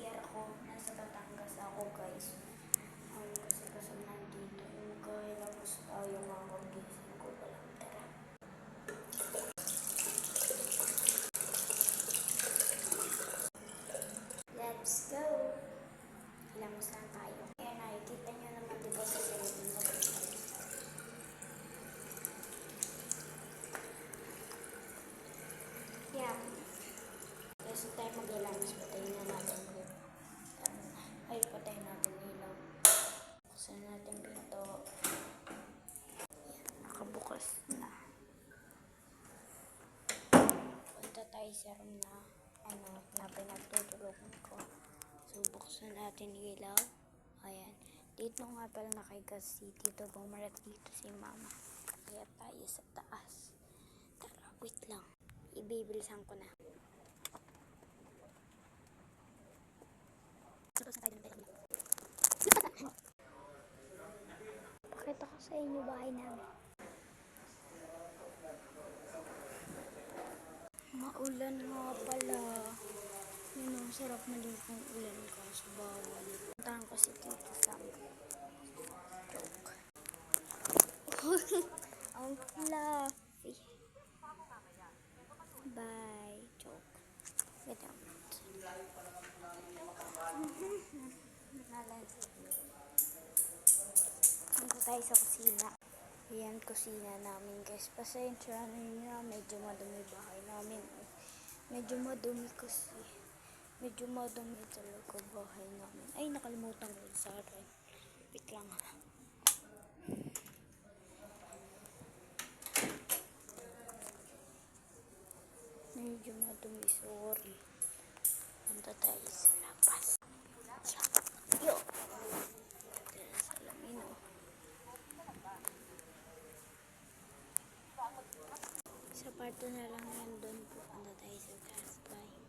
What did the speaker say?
here ako. Nasa Batangas ako, guys. Kasi nandito yung tapos tayo mga gising ko palang. Tara. Let's go! Ilamos lang tayo. Ayan, nakikita nyo naman diba sa cellphone na dito. Yan. Kasi tayo mag-ilamos, patayin na natin. Ay, patayin natin ilaw. Buksan natin pinto. Yan, nakabukas na. Punta tayo sa room na pinagtutulugan ko. So, buksan natin ilaw. Ayan. Dito nga pala nakahiga si Tito Bumarat, dito si Mama. Kaya tayo sa taas. Tara, wait lang. Ibibilisan ko na. Pakita ko sa inyo bahay namin. Maulan nga pala. Yun ang sarap maligo ng ulan kasi bawal. Puntahan ko si Tito Sam. Joke. Ang fluffy. Bye. Joke. Wait a minute. Punta tayo sa kusina. Ayan, kusina namin guys. Pasensya na nyo, medyo madumi bahay namin. Medyo madumi kasi. Medyo madumi talaga bahay namin. Ay, nakalimutan ko sa akin. Wait lang ha. Medyo madumi, sorry. Punta tayo sa labas. Yo! Tara sa lamin o. Sa parto na lang yan doon. Punta tayo sa taas. Bye.